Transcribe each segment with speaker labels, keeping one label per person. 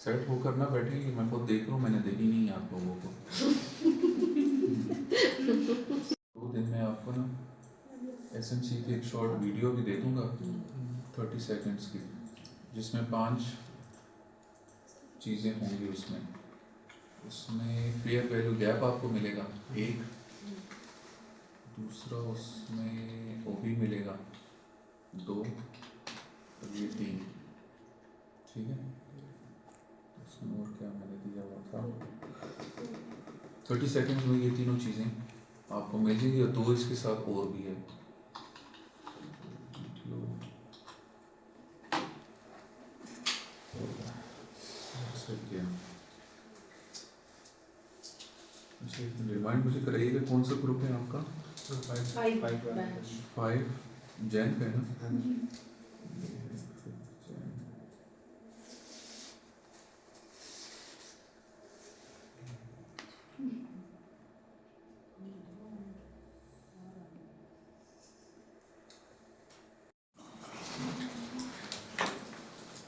Speaker 1: Set होकर ना बैठेगी, मैं खुद देख रहा हूँ, मैंने देखी नहीं है आप लोगों को। 2 दिन में आपको ना SMC की एक शॉर्ट वीडियो भी दे दूँगा 30 सेकंड्स की, जिसमें 5 चीज़ें होंगी। उसमें फेयर वैल्यू गैप आपको मिलेगा एक, दूसरा उसमें OB मिलेगा 2, और ये 3, ठीक है। उसमें और क्या मैंने दिया हुआ था, 30 सेकंड्स में ये तीनों चीज़ें आपको मिल जाएगी, और 2 इसके साथ और भी है। रिमाइंड मुझे कराइएगा कौन सा ग्रुप है आपका? 5 जैन का है ना?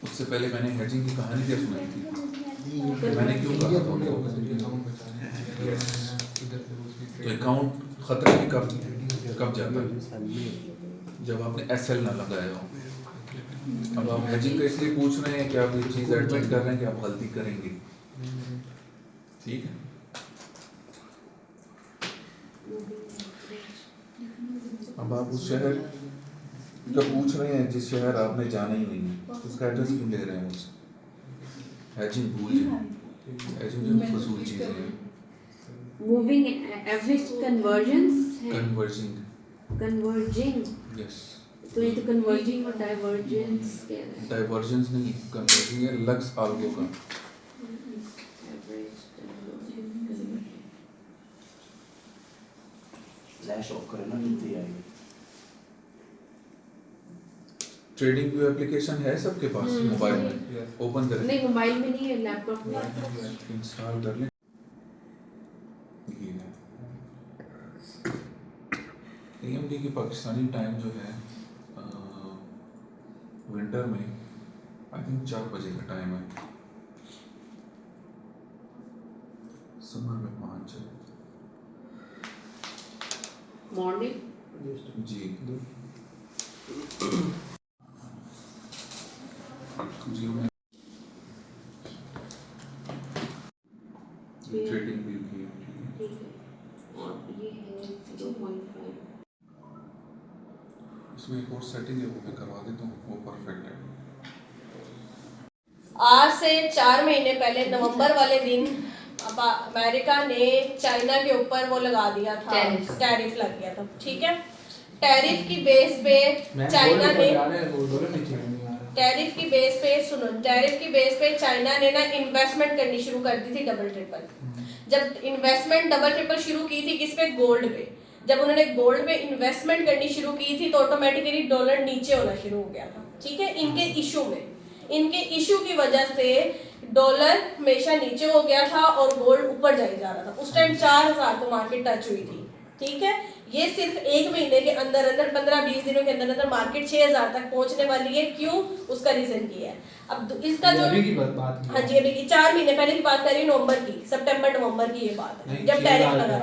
Speaker 1: उससे पहले मैंने हेजिंग की कहानी क्या सुनाई थी, मैंने क्यों कहा था उनको? तो अकाउंट खतरे में कब जाता है? जब आपने SL ना लगाया हो। अब आप हेजिंग का इसलिए पूछ रहे हैं कि आप ये चीज़ एडमिट कर रहे हैं कि आप गलती करेंगे, ठीक है। अब आप उस शहर का पूछ रहे हैं जिस शहर आपने जाना ही नहीं है, उसका एड्रेस क्यों ले रहे हैं मुझसे? हेजिंग भूल जाए, हेजिंग जो फजूल चीज़ें हैं।
Speaker 2: Moving average converging,
Speaker 1: yes.
Speaker 2: तो ये तो कन्वर्जिंग और डाइवर्जेंस कह रहे हैं।
Speaker 1: डाइवर्जेंस नहीं, कन्वर्जिंग है लक्स आल्गो का।
Speaker 3: फ्लैश ऑफ करना नीचे आएगी।
Speaker 1: ट्रेडिंग व्यू एप्लीकेशन है सबके पास मोबाइल में? ओपन करें।
Speaker 2: नहीं, मोबाइल में नहीं है, लैपटॉप में
Speaker 1: इंस्टॉल कर लें। ये है AMD की पाकिस्तानी टाइम जो है विंटर में आई थिंक 4 बजे का टाइम है, समर में 5 है।
Speaker 2: मॉर्निंग
Speaker 1: जी ट्रेडिंग व्यू की,
Speaker 2: ठीक है। और ये है 0.5।
Speaker 1: इसमें एक और सेटिंग है, वो मैं करवा देता हूँ, वो परफेक्ट है।
Speaker 4: आज से 4 महीने पहले नवंबर वाले दिन अमेरिका ने चाइना के ऊपर वो लगा दिया था, टैरिफ लग गया था, ठीक है। टैरिफ की बेस पे चाइना ने चाइना ने ना इन्वेस्टमेंट करनी शुरू कर दी थी डबल ट्रिपल। जब इन्वेस्टमेंट डबल ट्रिपल शुरू की थी किस पे? गोल्ड पे। जब उन्होंने गोल्ड पे इन्वेस्टमेंट करनी शुरू की थी तो ऑटोमेटिकली डॉलर नीचे होना शुरू हो गया था, ठीक है। इनके इशू की वजह से डॉलर हमेशा नीचे हो गया था और गोल्ड ऊपर जाए जा रहा था। उस टाइम 4000 को मार्केट टच हुई थी, ठीक है। ये सिर्फ 1 महीने के अंदर 15-20 दिनों के अंदर मार्केट 6000 तक पहुंचने वाली है। क्यों? उसका रीजन ये है। अब इसका जो
Speaker 5: अभी की बात
Speaker 4: हाँ जी, अभी की 4 महीने पहले की बात कर रही हूँ, नवंबर की, सितंबर-नवंबर की ये बात है, जब टैरिफ लगा।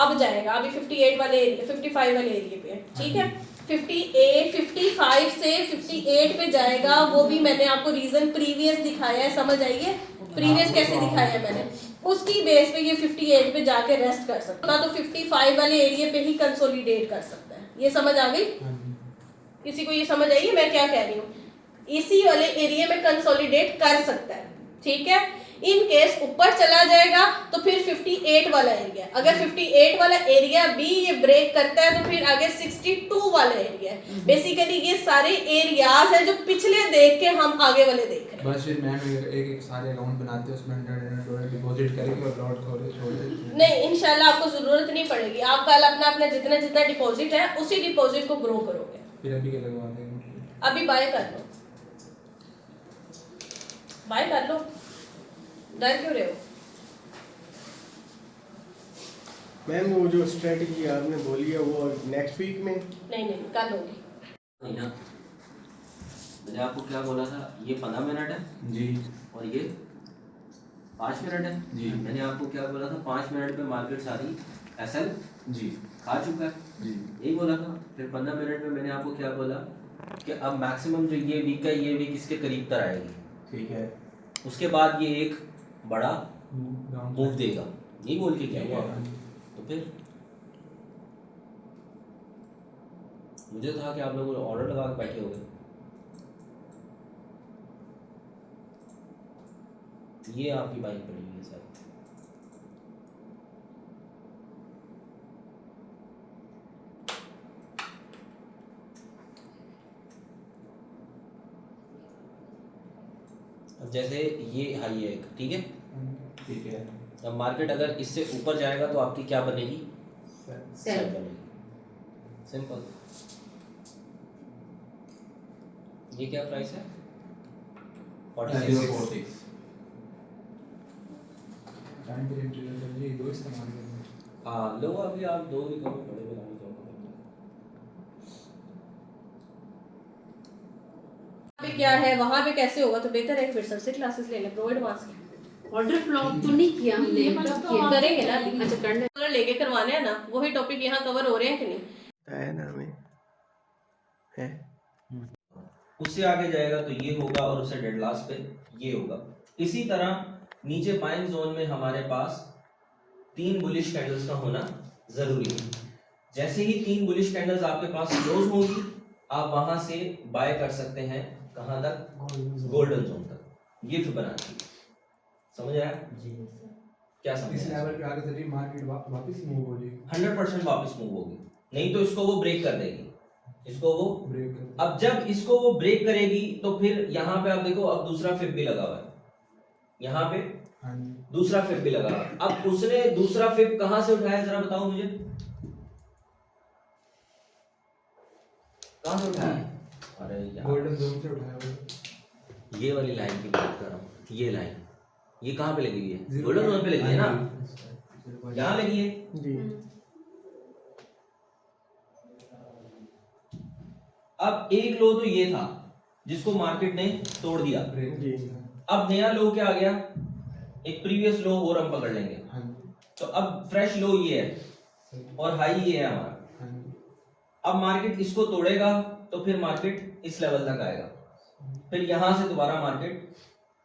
Speaker 4: अब जाएगा, अभी 58 वाले 55 वाले एरिया पे, ठीक है। 55 से 58 पे जाएगा। वो भी मैंने आपको रीजन प्रीवियस दिखाया है, समझ आइए प्रीवियस कैसे दिखाया है मैंने। उसकी बेस पे ये 58 पे जाके रेस्ट कर सकता है, तो 55 वाले एरिया पे ही कंसोलिडेट कर सकता है। ये समझ आ गई? किसी को ये समझ आई है मैं क्या कह रही हूँ? इसी वाले एरिया में कंसोलिडेट कर सकता है, ठीक है। इन केस ऊपर चला जाएगा तो फिर 58 वाला एरिया, अगर 58 वाला एरिया भी ये ब्रेक करता है तो फिर आगे 62 वाला एरिया है। बेसिकली ये सारे एरियाज हैं जो पिछले देख के हम आगे वाले देख रहे हैं।
Speaker 5: बस फिर मैम एक सारे अकाउंट बनाते हैं, उसमें $100 डिपॉजिट करेंगे और लॉट को छोड़ देंगे।
Speaker 4: नहीं, इंशाल्लाह आपको जरूरत नहीं पड़ेगी। आप कल अपना जितना डिपॉजिट है उसी डिपॉजिट को ग्रो करोगे।
Speaker 5: फिर अभी क्या लगवा देंगे?
Speaker 4: अभी बाय कर लो, डर क्यों रहे हो?
Speaker 6: मैम वो जो स्ट्रेटजी आपने बोली है वो नेक्स्ट वीक में?
Speaker 4: नहीं, कल होगी।
Speaker 3: मैंने आपको क्या बोला था, ये 15 मिनट है
Speaker 1: जी
Speaker 3: और ये 5 मिनट है
Speaker 1: जी।
Speaker 3: मैंने आपको क्या बोला था, 5 मिनट में मार्केट सारी एसएल
Speaker 1: जी
Speaker 3: खा चुका है,
Speaker 1: जी
Speaker 3: यही बोला था। फिर 15 मिनट में मैंने आपको क्या बोला कि अब मैक्सिमम जो ये वीक है, ये वीक इसके करीब तर आएगी,
Speaker 1: ठीक है।
Speaker 3: उसके बाद ये एक बड़ा
Speaker 5: डाउन
Speaker 3: मूव देगा, यही बोल के क्या
Speaker 1: ठीक
Speaker 3: हुआ
Speaker 1: है।
Speaker 3: तो फिर मुझे था कि आप लोग ऑर्डर लगा के बैठे हो गए। ये आपकी बाइक पड़ी हुई है सर। अब जैसे ये हाई है एक, ठीक है,
Speaker 1: ठीक है।
Speaker 3: अब मार्केट अगर इससे ऊपर जाएगा तो आपकी क्या बनेगी,
Speaker 2: सेल
Speaker 3: बनेगी, सिंपल। ये क्या प्राइस है, 46।
Speaker 1: 046।
Speaker 5: टाइम पीरियड ट्रेडर कर लिए, दो इस्तेमाल करने।
Speaker 3: हाँ लो, अभी आप दो ही कम बड़े बनाने जाओ।
Speaker 4: पे क्या है वहाँ पे कैसे होगा, तो बेहतर है फिर सबसे क्लासेस ले लें प्रो एडवांस के।
Speaker 2: ऑर्डर प्लॉट तो नहीं किया हमने,
Speaker 4: ये
Speaker 2: कब
Speaker 4: तो
Speaker 2: किया?
Speaker 4: हम करेंगे ना अभी।
Speaker 2: अच्छा करना
Speaker 4: अगर लेके करवाने हैं ना, वही टॉपिक यहाँ कवर हो रहे हैं कि नहीं।
Speaker 6: है ना हमें है।
Speaker 3: उससे आगे जाएगा तो ये होगा और उससे डेड लास्ट पे ये होगा। इसी तरह नीचे बाइंग जोन में हमारे पास 3 बुलिश कैंडल्स का होना जरूरी है। जैसे ही 3 बुलिश कैंडल्स आपके पास क्लोज होंगी, आप वहां से बाय कर सकते हैं, कहां तक, गोल्डन जोन तक। ये फिर बनाती है, समझ आया क्या समझ
Speaker 5: इस
Speaker 3: आया?
Speaker 5: लेवल पे आगे चलिए मार्केट वापस मूव हो जाएगी,
Speaker 3: 100% वापस मूव होगी, नहीं तो इसको वो ब्रेक कर देगी, इसको वो।
Speaker 5: ब्रेक कर।
Speaker 3: अब जब इसको वो ब्रेक करेगी तो फिर यहाँ पे आप देखो, अब दूसरा फिप भी लगा हुआ है, यहाँ पे
Speaker 5: हाँ जी,
Speaker 3: दूसरा फिप भी लगा हुआ है। अब उसने दूसरा फिप कहां से उठाया, जरा बताओ मुझे, कहां से उठाया? अरे यार,
Speaker 5: गोल्डन जोन से उठाया हुआ।
Speaker 3: ये वाली लाइन की बात कर रहा हूँ, ये लाइन, ये कहाँ पे लगी हुई है,
Speaker 5: 0
Speaker 3: गोल्डन जोन पे लगी है ना,
Speaker 5: हाँ जी।
Speaker 3: यहाँ लगी है।
Speaker 6: जी
Speaker 3: अब एक लो तो ये था जिसको मार्केट ने तोड़ दिया,
Speaker 5: ब्रेक
Speaker 6: जी।
Speaker 3: अब नया लो क्या आ गया, एक प्रीवियस लो और हम पकड़ लेंगे,
Speaker 5: हाँ जी,
Speaker 3: तो अब फ्रेश लो ये है
Speaker 5: सही।
Speaker 3: और हाई ये है हमारा।
Speaker 5: हाँ जी,
Speaker 3: अब मार्केट इसको तोड़ेगा तो फिर मार्केट इस लेवल तक आएगा, फिर यहां से दोबारा मार्केट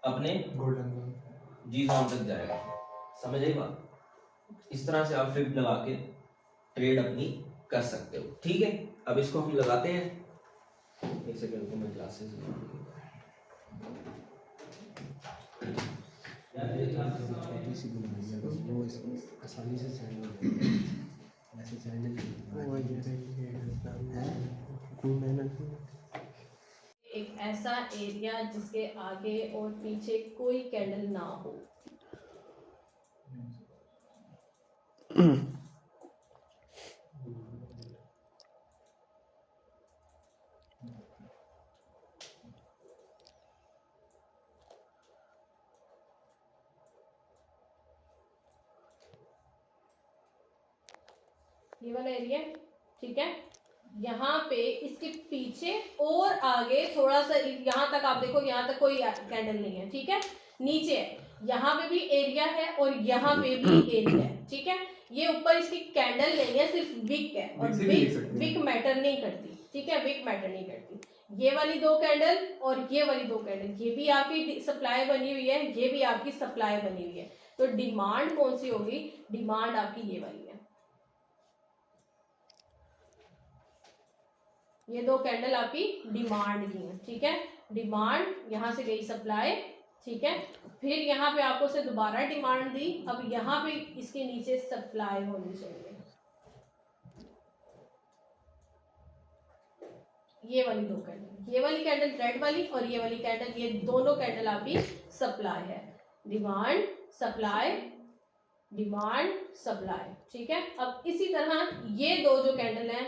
Speaker 3: अपने
Speaker 5: गोल्डन जोन।
Speaker 3: जी जोन तक जाएगा, समझ आई बात। इस तरह से आप फिप लगा के ट्रेड अपनी कर सकते हो, ठीक है। अब इसको हम लगाते हैं, एक सेकंड को मैं क्लासेस
Speaker 7: छोटी सी बनाई है बस, वो इसको आसानी से सैंडल हो जाए। ऐसे सैंडल
Speaker 6: वो ये है कोई मेहनत नहीं।
Speaker 4: एक ऐसा एरिया जिसके आगे और पीछे कोई कैंडल ना हो, ये वाला एरिया, ठीक है। यहाँ पे इसके पीछे और आगे थोड़ा सा, यहाँ तक आप देखो, यहाँ तक कोई कैंडल नहीं है, ठीक है। नीचे है, यहाँ पे भी एरिया है और यहाँ पे भी एरिया है, ठीक है। ये ऊपर इसकी कैंडल नहीं है, सिर्फ विक है, और
Speaker 5: विक से भी देख
Speaker 4: विक
Speaker 5: सकते हैं।
Speaker 4: विक मैटर नहीं करती, ठीक है, विक मैटर नहीं करती। ये वाली 2 कैंडल और ये वाली 2 कैंडल, ये भी आपकी सप्लाई बनी हुई है, ये भी आपकी सप्लाई बनी हुई है, तो डिमांड कौन सी होगी, डिमांड आपकी ये वाली है। ये 2 कैंडल आपकी डिमांड की है, ठीक है। डिमांड, यहाँ से गई सप्लाई, ठीक है। फिर यहाँ पे आपको से दोबारा डिमांड दी, अब यहाँ पे इसके नीचे सप्लाई होनी चाहिए, ये वाली 2 कैंडल, ये वाली कैंडल रेड वाली और ये वाली कैंडल, ये दोनों कैंडल आपकी सप्लाई है। डिमांड सप्लाई, डिमांड सप्लाई, ठीक है। अब इसी तरह ये 2 जो कैंडल हैं,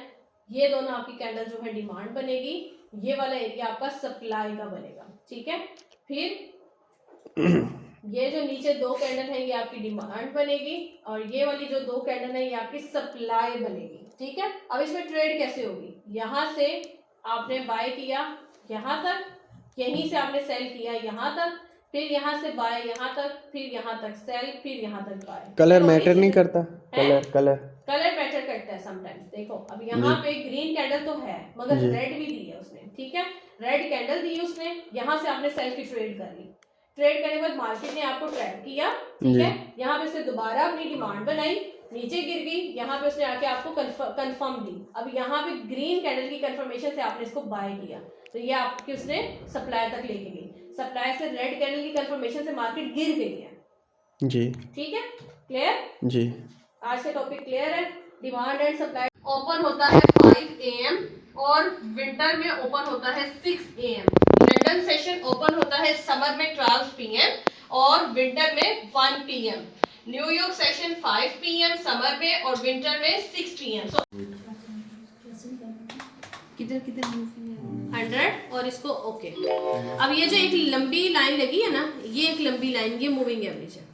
Speaker 4: ये दोनों आपकी कैंडल जो है डिमांड बनेगी, ये वाला एरिया आपका सप्लाई का बनेगा, ठीक है। फिर ये जो नीचे 2 कैंडल है ये आपकी डिमांड बनेगी और ये वाली जो 2 कैंडल है ये आपकी सप्लाई बनेगी, ठीक है। अब इसमें ट्रेड कैसे होगी, यहाँ से आपने बाय किया यहाँ तक यहीं से आपने सेल किया यहाँ तक, फिर यहाँ से बाय यहाँ तक, फिर यहाँ तक सेल, फिर यहाँ तक बाय।
Speaker 6: कलर मैटर नहीं करता? कलर
Speaker 4: कलर मैटर करता है समटाइम्स। देखो अब यहाँ पे ग्रीन कैंडल तो है मगर रेड भी दी है उसने, ठीक है, रेड कैंडल दी उसने, यहाँ से आपने सेल की ट्रेड कर ली, ट्रेड करने के बाद मार्केट ने आपको ट्रैप किया, ठीक है, यहाँ पे उसने दोबारा अपनी डिमांड बनाई, नीचे गिर गई, यहाँ पे उसने आके आपको कंफर्म दी। अब यहाँ पे ग्रीन कैंडल की कंफर्मेशन से आपने इसको बाय किया, तो ये आपकी उसने सप्लाई तक लेके गई, सप्लाई से रेड कैंडल की कंफर्मेशन से मार्केट गिर गई है
Speaker 6: जी,
Speaker 4: ठीक है, क्लियर
Speaker 6: जी।
Speaker 4: आज का टॉपिक क्लियर है। डिमांड एंड सप्लाई ओपन होता है 5 AM और विंटर में ओपन होता है 6 AM। लंदन सेशन ओपन होता है समर में 12 PM और विंटर में 1 PM। New York session 5 PM summer में और विंटर में 6 PM।
Speaker 2: किधर किधर मूव
Speaker 4: 100 और इसको ओके। अब ये जो एक लंबी लाइन लगी है ना, ये एक लंबी लाइन, ये मूविंग एवरेज है,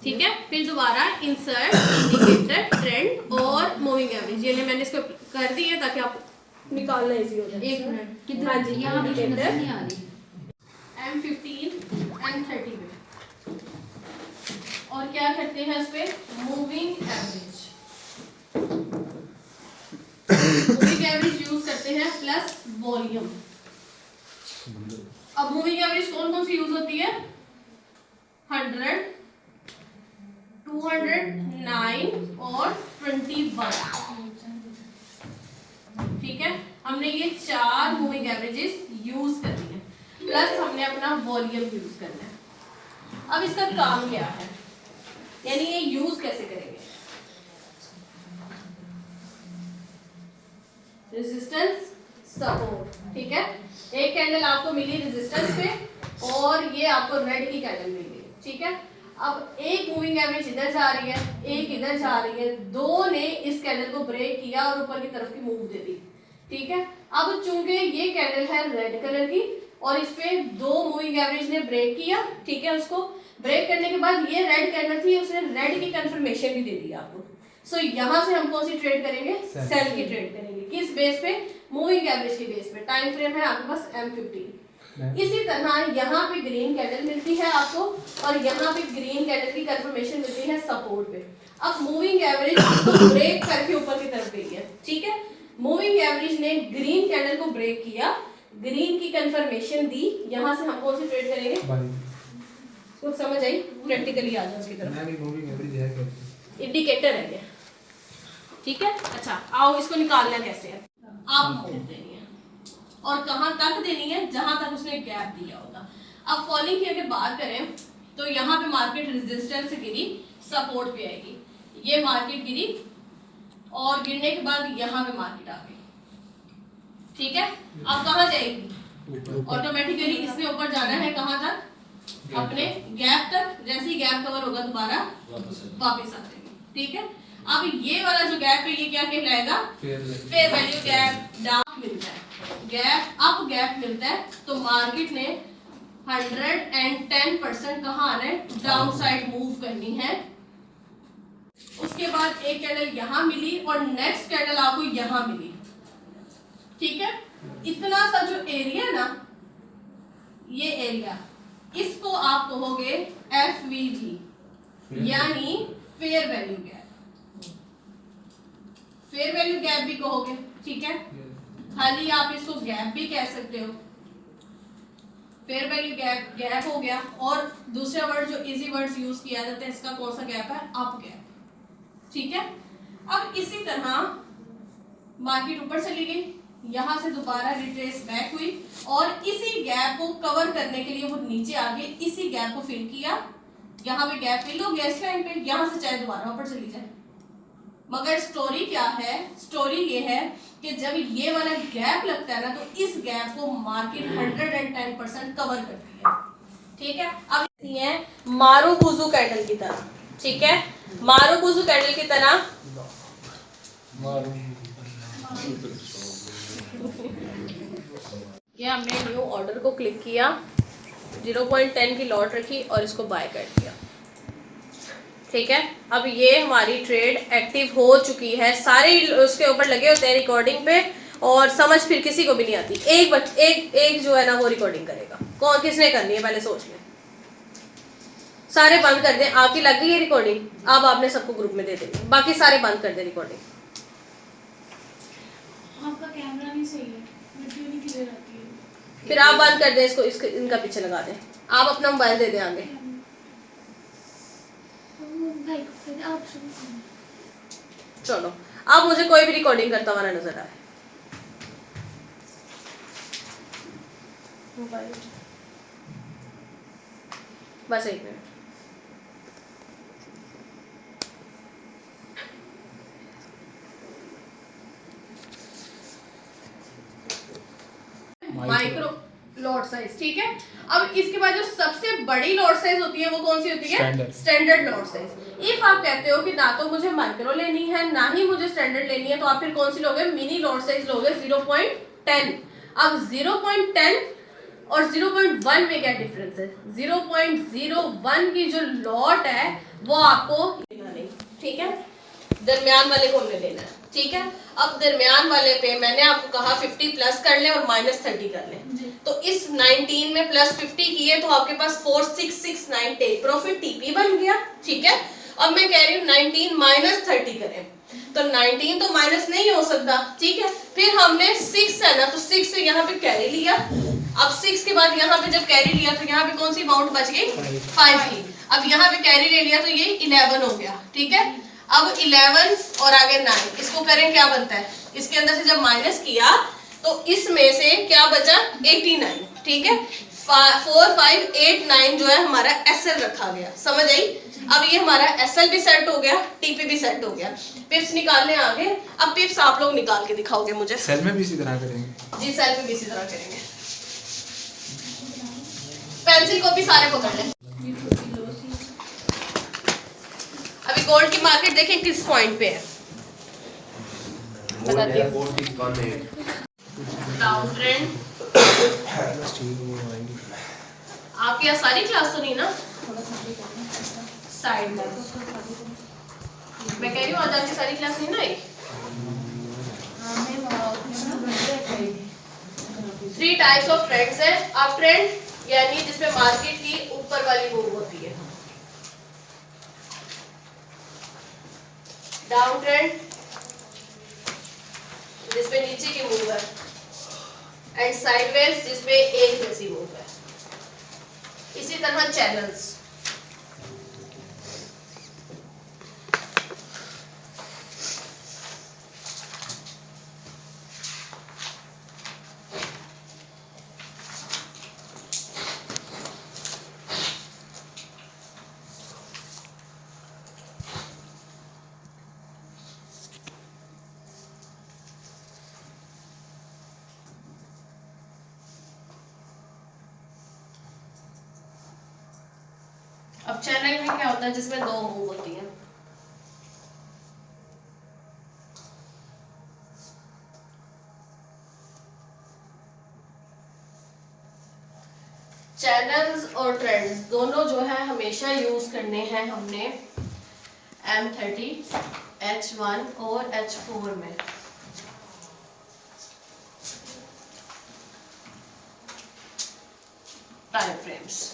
Speaker 4: ठीक है। फिर दोबारा इंसर्ट इंडिकेटर ट्रेंड और मूविंग एवरेज, ये मैंने इसको कर दी है ताकि आप निकालना इजी हो जाए।
Speaker 2: 1 मिनट किधर?
Speaker 4: हाँ जी,
Speaker 2: यहाँ पे
Speaker 4: इंडिकेटर
Speaker 2: नजर नहीं आ रही।
Speaker 4: M15 M30 में और क्या करते हैं इस पे moving average, moving average use करते हैं प्लस वॉल्यूम। अब मूविंग एवरेज कौन कौन सी यूज होती है? 100, 209 और 21, ठीक है। हमने ये 4 मूविंग एवरेजेस यूज करनी है, प्लस हमने अपना वॉल्यूम यूज करना है। अब इसका काम क्या है, यानी ये यूज कैसे करेंगे? रेजिस्टेंस सपोर्ट, ठीक है। एक कैंडल आपको मिली रेजिस्टेंस पे और ये आपको रेड की कैंडल मिल गई, ठीक है। अब एक मूविंग एवरेज इधर जा रही है, एक इधर जा रही है, दो ने इस कैंडल को ब्रेक किया और ऊपर की तरफ की मूव दे दी, ठीक है। अब चूंकि ये कैंडल है रेड कलर की और इस पे 2 मूविंग एवरेज ने ब्रेक किया, ठीक है। उसको ब्रेक करने के बाद ये रेड कैंडल थी, उसने रेड की कंफर्मेशन भी दे दी आपको। सो यहाँ से हम कौन सी ट्रेड करेंगे? सेल की ट्रेड करेंगे। किस बेस पे? मूविंग एवरेज के बेस पे। टाइम फ्रेम है आपके पास M15। इसी तरह यहाँ पे ग्रीन कैंडल मिलती है आपको और यहाँ पे ग्रीन कैंडल की कंफर्मेशन मिलती है सपोर्ट पे। अब मूविंग एवरेज को ब्रेक करके ऊपर की तरफ गई है, ठीक है। मूविंग एवरेज ने ग्रीन कैंडल को ब्रेक किया, ग्रीन की कंफर्मेशन दी, यहाँ से हम कौन सी ट्रेड करेंगे? कुछ समझ आई? प्रैक्टिकली आ जाओ उसकी तरफ।
Speaker 5: मैं भी मूविंग एवरेज है क्या?
Speaker 4: इंडिकेटर है ये, ठीक है। अच्छा आओ इसको निकालना कैसे है। आप मूव देनी है और कहाँ तक देनी है? जहां तक उसने गैप दिया होगा। अब फॉलिंग की अगर बात करें तो यहाँ पे मार्केट रेजिस्टेंस से गिरी, सपोर्ट पे आएगी, ये मार्केट गिरी और गिरने के बाद यहाँ पे मार्केट आ गई, ठीक है। अब कहाँ जाएगी? ऑटोमेटिकली इसने ऊपर जाना है, कहाँ तक? अपने गैप तक। जैसे ही गैप कवर होगा दोबारा वापस आ जाएगी, ठीक है। अब ये वाला जो गैप है ये क्या कहलाएगा? Fair value gap. डाउन मिलता है, गैप अप गैप मिलता है, तो मार्केट ने 110% कहाँ आना है? डाउन साइड मूव करनी है। उसके बाद एक कैंडल यहाँ मिली और नेक्स्ट कैंडल आपको यहाँ मिली, ठीक है। इतना सा जो एरिया ना, ये एरिया, इसको आप कहोगे FVG यानी fair value gap. Fair value gap भी कहोगे, ठीक है। खाली आप इसको गैप भी कह सकते हो। फेयर वैल्यू गैप गैप हो गया। और दूसरा वर्ड जो इजी वर्ड्स यूज किया जाता है इसका कौन सा गैप है? अप गैप, ठीक है। अब इसी तरह मार्केट ऊपर चली गई, यहाँ से दोबारा रिट्रेस बैक हुई और इसी गैप को कवर करने के लिए वो नीचे आके इसी गैप को फिल किया। यहाँ पे गैप फिल हो गया इस टाइम पे, यहाँ से चाहे दोबारा ऊपर चली जाए। मगर स्टोरी क्या है? स्टोरी ये है कि जब ये वाला गैप लगता है ना तो इस गैप को मार्केट 110% कवर करती है, ठीक है। अब ये है मारुबुजु कैंडल की तरह, ठीक है। मारुबुजु कैंडल की तरह ये हमने न्यू ऑर्डर को क्लिक किया, 0.10 की लॉट रखी और इसको बाय कर दिया, ठीक है। अब ये हमारी ट्रेड एक्टिव हो चुकी है, सारे उसके ऊपर लगे होते हैं रिकॉर्डिंग पे और समझ फिर किसी को भी नहीं आती। एक जो है ना वो रिकॉर्डिंग करेगा। कौन किसने करनी है पहले सोच लें। सारे बंद कर दें। आपकी लग गई है रिकॉर्डिंग, अब आपने सबको ग्रुप में दे देनी, बाकी सारे बंद कर दें रिकॉर्डिंग।
Speaker 2: आपका कैमरा नहीं सही है, वीडियो नहीं क्लियर आती है।
Speaker 4: फिर आप बंद कर दें इसको, इनका पीछे लगा दें। आप अपना मोबाइल दे दें आगे।
Speaker 2: भाई फिर आप शुरू करो।
Speaker 4: चलो अब मुझे कोई भी रिकॉर्डिंग करता हुआ ना नजर आए। मोबाइल बस 1 मिनट। माइक्रो लॉट साइज, ठीक है। अब इसके बाद जो सबसे बड़ी लॉट साइज होती है वो कौन सी होती है? Standard lot size. इफ आप कहते हो कि ना तो मुझे माइक्रो लेनी है ना ही मुझे स्टैंडर्ड लेनी है, तो आप फिर कौन सी लोगे? मिनी लॉट साइज लोगे 0.10। अब 0.10 और 0.1 में क्या डिफरेंस है? 0.01 की जो लॉट है वो आपको लेना नहीं, ठीक है। दरमियान वाले को हमने लेना है, ठीक है। अब दरमियान वाले पे मैंने आपको कहा 50 प्लस कर ले और -30 कर ले। तो इस 19 में प्लस 50 किए तो आपके पास 4669 टेक प्रॉफिट टीपी बन गया, ठीक है। अब मैं कह रही हूँ 19 -30 करें, तो 19 तो माइनस नहीं हो सकता, ठीक है। फिर हमने 6 है ना, तो 6 से यहाँ पे कैरी लिया। अब 6 के बाद यहाँ पे जब कैरी लिया तो यहाँ पे कौन सी अमाउंट बच गई? 5 की। अब यहाँ पे कैरी ले लिया तो ये 11 हो गया, ठीक है। अब 11 और आगे 9, इसको करें क्या बनता है? इसके अंदर से जब माइनस किया तो इसमें से क्या बचा? 89, ठीक है। 4 5 8 9 जो है हमारा एसएल रखा गया, समझ आई? अब ये हमारा एसएल भी सेट हो गया, टीपी भी सेट हो गया। पिप्स निकालने आगे। अब पिप्स आप लोग निकाल के दिखाओगे मुझे।
Speaker 5: सेल में भी इसी तरह करेंगे
Speaker 4: जी सेल में भी इसी तरह करेंगे। पेंसिल कॉपी सारे पकड़ लें। अभी गोल्ड की मार्केट देखें किस पॉइंट पे है, बताती हूँ। Down trend. आपकी यहाँ सारी क्लास तो नहीं ना? साइड में मैं कह रही हूँ आज आपकी सारी क्लास नहीं ना आई। 3 टाइप्स ऑफ ट्रेंड्स है। अप ट्रेंड यानी जिसमें मार्केट की ऊपर वाली मूव होती है, डाउन ट्रेंड जिसमें नीचे की मूव है, एंड साइडवेज जिसमें एक जैसी मूव है। इसी तरह चैनल्स। अब चैनल में क्या होता है? जिसमें 2 मूव होती है। चैनल्स और ट्रेंड्स दोनों जो है हमेशा यूज करने हैं हमने M30, H1 और H4 में। टाइम फ्रेम्स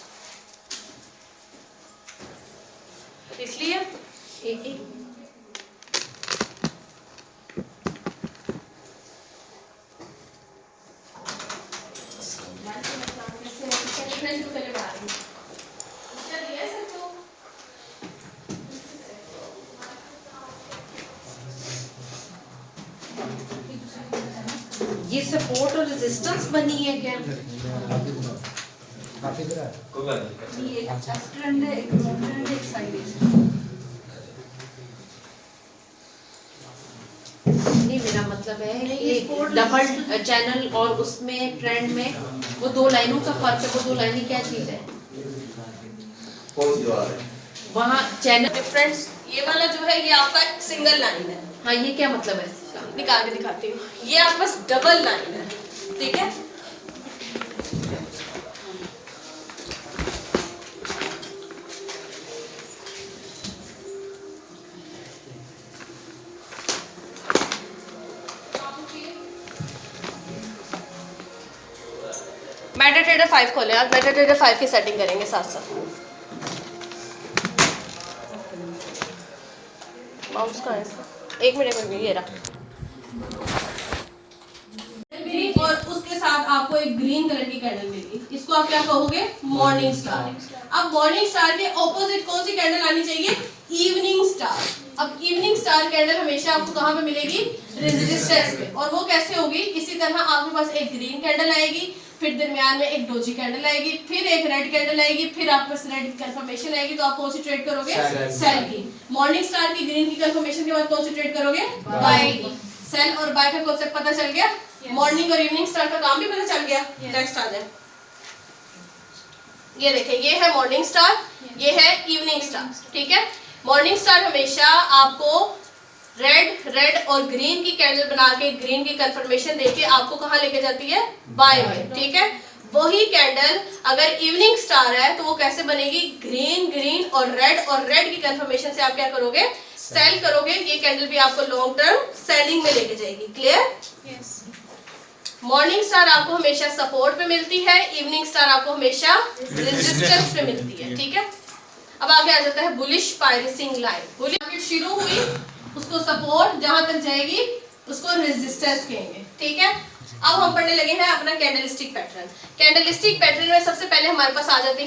Speaker 4: इसलिए एक ये सपोर्ट और रेजिस्टेंस बनी है क्या?
Speaker 7: आप इधर आ।
Speaker 3: कोई बात नहीं।
Speaker 4: ये एक ट्रेंड है, एक डाउन ट्रेंड है, एक साइडवेज है।
Speaker 2: नहीं मेरा मतलब है ये डबल चैनल और उसमें ट्रेंड में वो 2 लाइनों का फर्क है। वो 2 लाइनें क्या चीज है?
Speaker 3: कौन सी बात है?
Speaker 2: वहाँ चैनल
Speaker 4: डिफरेंस ये वाला जो है ये आपका सिंगल लाइन है।
Speaker 2: हाँ ये क्या मतलब है?
Speaker 4: निकाल के दिखाती हूँ। ये आपके पास डबल लाइन है, ठीक है।
Speaker 2: मेटा ट्रेडर 5 खोलें आज, मेटा ट्रेडर 5 की सेटिंग करेंगे साथ साथ। माउस कहाँ है इसका? 1 मिनट में ये रहा।
Speaker 4: ग्रीन और उसके साथ आपको एक ग्रीन कलर की कैंडल मिलेगी, इसको आप क्या कहोगे? Morning star. अब मॉर्निंग स्टार के ऑपोजिट कौन सी कैंडल आनी चाहिए? Evening star. अब इवनिंग स्टार कैंडल हमेशा आपको कहाँ पे मिलेगी? रेजिस्टेंस पे। और वो कैसे होगी? इसी तरह आपके पास एक ग्रीन कैंडल आएगी, फिर दरमियान में एक डोजी कैंडल आएगी, फिर एक रेड कैंडल आएगी, फिर आपके पास रेड की कंफर्मेशन आएगी, तो आप कौन सी ट्रेड करोगे? सेल की। मॉर्निंग स्टार की ग्रीन की कंफर्मेशन के बाद कौन सी ट्रेड करोगे? बाय की। सेल और बाय का कॉन्सेप्ट पता चल गया? मॉर्निंग और इवनिंग स्टार का काम भी पता चल गया। नेक्स्ट आ जाए, ये देखिए, ये है मॉर्निंग स्टार, ये है इवनिंग स्टार। ठीक है, मॉर्निंग स्टार हमेशा आपको रेड और ग्रीन की कैंडल बना के ग्रीन की कंफर्मेशन देके आपको कहाँ लेके जाती है? बाय में। ठीक है, वही कैंडल अगर इवनिंग स्टार है तो वो कैसे बनेगी? ग्रीन और रेड की कंफर्मेशन से आप क्या करोगे? सेल करोगे। ये कैंडल भी आपको लॉन्ग टर्म सेलिंग में लेके जाएगी। क्लियर?
Speaker 8: यस।
Speaker 4: मॉर्निंग स्टार आपको हमेशा सपोर्ट पे मिलती है, इवनिंग स्टार आपको हमेशा रेजिस्टेंस पे मिलती है। ठीक है, अब आगे आ जाता है bullish piercing line. Bullish market शुरू हुई, उसको सपोर्ट जहां तक जाएगी उसको रेजिस्टेंस कहेंगे। ठीक है, अब हम पढ़ने लगे हैं अपना कैंडलस्टिक पैटर्न। कैंडलस्टिक पैटर्न में सबसे पहले हमारे पास आ जाती है